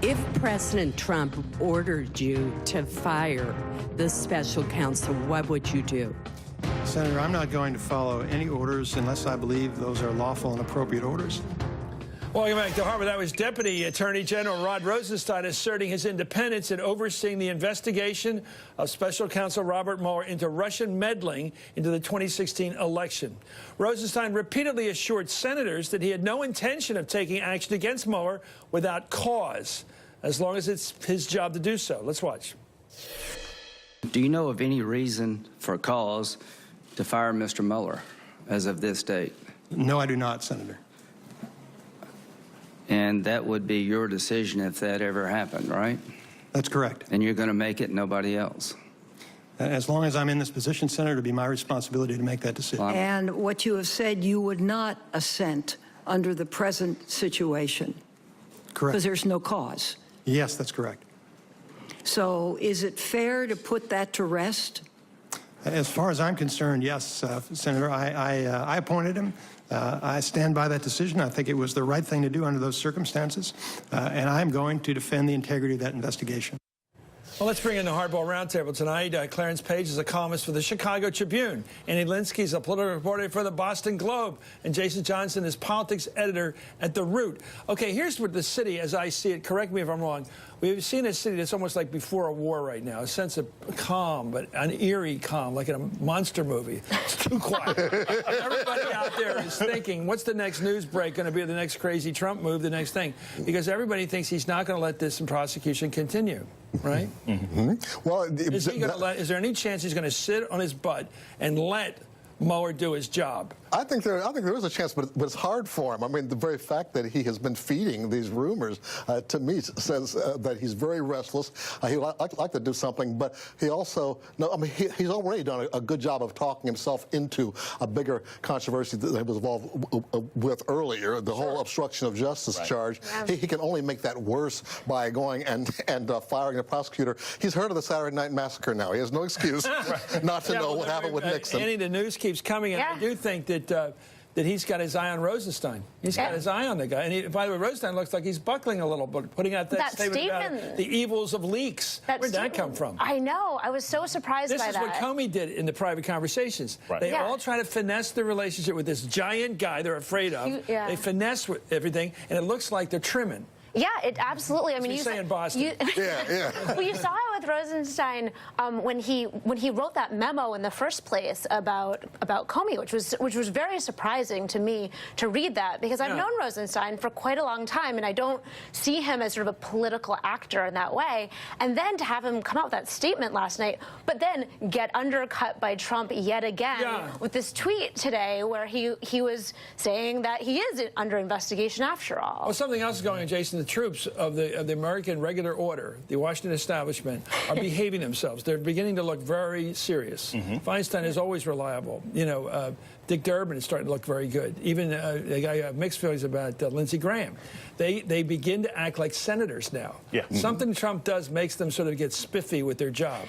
If President Trump ordered you to fire the special counsel, what would you do? Senator, I'm not going to follow any orders unless I believe those are lawful and appropriate orders. Welcome back to Harvard. That was Deputy Attorney General Rod Rosenstein asserting his independence in overseeing the investigation of Special Counsel Robert Mueller into Russian meddling into the 2016 election. Rosenstein repeatedly assured senators that he had no intention of taking action against Mueller without cause, as long as it's his job to do so. Let's watch. Do you know of any reason for cause to fire Mr. Mueller as of this date? No, I do not, Senator. And that would be your decision if that ever happened, right? That's correct. And you're going to make it, nobody else? As long as I'm in this position, Senator, it'll be my responsibility to make that decision. And what you have said, you would not assent under the present situation. Correct. Because there's no cause. Yes, that's correct. So is it fair to put that to rest? As far as I'm concerned, yes, Senator. I appointed him. I stand by that decision. I think it was the right thing to do under those circumstances, and I'm going to defend the integrity of that investigation. Well, let's bring in the Hardball Roundtable tonight. Clarence Page is a columnist for the Chicago Tribune. Annie Linsky is a political reporter for the Boston Globe. And Jason Johnson is politics editor at The Root. Okay, here's what the city, as I see it, correct me if I'm wrong, we've seen a city that's almost like before a war right now, a sense of calm, but an eerie calm, like in a monster movie. It's too quiet. Everybody out there is thinking, what's the next news break going to be, the next crazy Trump move, the next thing? Because everybody thinks he's not going to let this prosecution continue, right? Mm-hmm. Well, is there any chance he's going to sit on his butt and let Mueller do his job? I think there is a chance, but it's hard for him. I mean, the very fact that he has been feeding these rumors to me says that he's very restless. He would like to do something, but he also, he's already done a good job of talking himself into a bigger controversy that he was involved with earlier, the whole obstruction of justice charge. Yeah. He can only make that worse by going and firing a prosecutor. He's heard of the Saturday Night Massacre now. He has no excuse not to know what happened with Nixon. Annie, the news keeps coming, and I do think that he's got his eye on Rosenstein. He's got his eye on the guy. And by the way, Rosenstein looks like he's buckling a little, but putting out that statement about the evils of leaks. Where'd that come from? I know. I was so surprised by that. This is what Comey did in the private conversations. Right. They all try to finesse the relationship with this giant guy they're afraid of. They finesse with everything, and it looks like they're trimming. Yeah, it absolutely. I mean, you say in Boston. Well, you saw it with Rosenstein when he wrote that memo in the first place about Comey, which was very surprising to me to read that, because I've known Rosenstein for quite a long time, and I don't see him as sort of a political actor in that way. And then to have him come out with that statement last night, but then get undercut by Trump yet again with this tweet today, where he was saying that he is under investigation after all. Well, something else is going on, Jason. The troops of the American regular order, the Washington establishment, are behaving themselves. They're beginning to look very serious. Feinstein is always reliable. You know, Dick Durbin is starting to look very good. Even the guy have mixed feelings about Lindsey Graham. They begin to act like senators now. Something Trump does makes them sort of get spiffy with their job.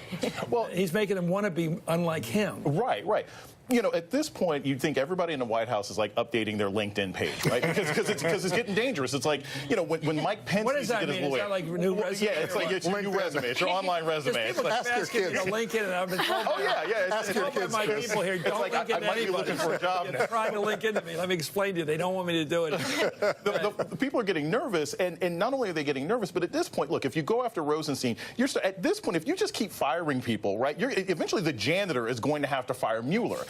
Well, he's making them want to be unlike him. Right. You know, at this point, you'd think everybody in the White House is like updating their LinkedIn page, right? Because it's getting dangerous. It's like, you know, when Mike Pence needs to get his lawyer. Is that like new resume? Yeah, it's like it's your new resume. It's your online resume. It's like ask your kids. LinkedIn, and I've been told ask your kids. My people here don't link into anybody. I might be looking for a job. They're trying to link into me. Let me explain to you. They don't want me to do it. The people are getting nervous, and not only are they getting nervous, but at this point, look, if you go after Rosenstein, at this point, if you just keep firing people, right, eventually the janitor is going to have to fire Mueller.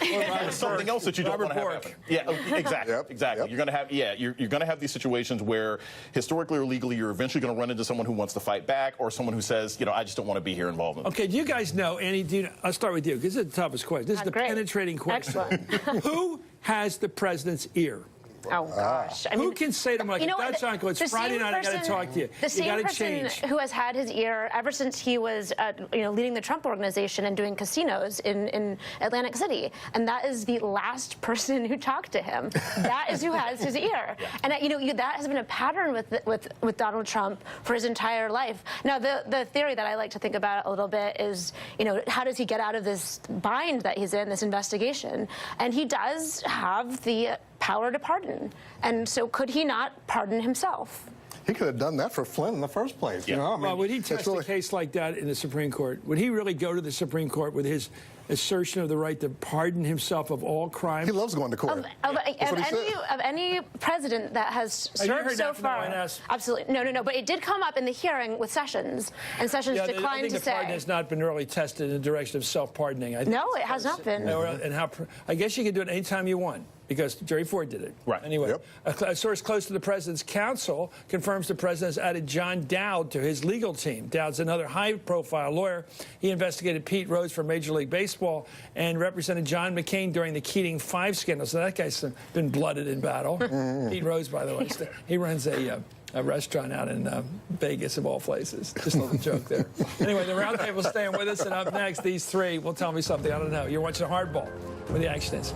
Something else that you don't want to have happen. Yeah, exactly. Exactly. You're going to have you're going to have these situations where historically or legally you're eventually going to run into someone who wants to fight back, or someone who says, you know, I just don't want to be here involved in it. Okay, do you guys know, Annie, I'll start with you, because this is the toughest question. This is the penetrating question. Excellent. Who has the president's ear? Oh, gosh. I mean, who can say to him, like, that's Uncle, it's Friday night, I got to talk to you. The same person who has had his ear ever since he was leading the Trump organization and doing casinos in Atlantic City. And that is the last person who talked to him. That is who has his ear. And, that has been a pattern with Donald Trump for his entire life. Now, the theory that I like to think about a little bit is, how does he get out of this bind that he's in, this investigation? And he does have the power to pardon. And so could he not pardon himself? He could have done that for Flynn in the first place. You know, I mean, Well, would he test really, a case like that in the Supreme Court? Would he really go to the Supreme Court with his assertion of the right to pardon himself of all crimes? He loves going to court. Of any president that has you served heard so that from the far. White House? Absolutely. No. But it did come up in the hearing with Sessions, and Sessions I declined think to the pardon say. has not been really tested in the direction of self-pardoning. No, it has not been. And I guess you can do it anytime you want, because Jerry Ford did it. Right. Anyway, Yep. a source close to the president's counsel confirms the president has added John Dowd to his legal team. Dowd's another high-profile lawyer. He investigated Pete Rose for Major League Baseball and represented John McCain during the Keating 5 scandal. So that guy's been blooded in battle. Pete Rose, by the way, he runs a restaurant out in Vegas, of all places. Just a little joke there. Anyway, the roundtable's staying with us, and up next, these three will tell me something I don't know. You're watching Hardball, where the action is.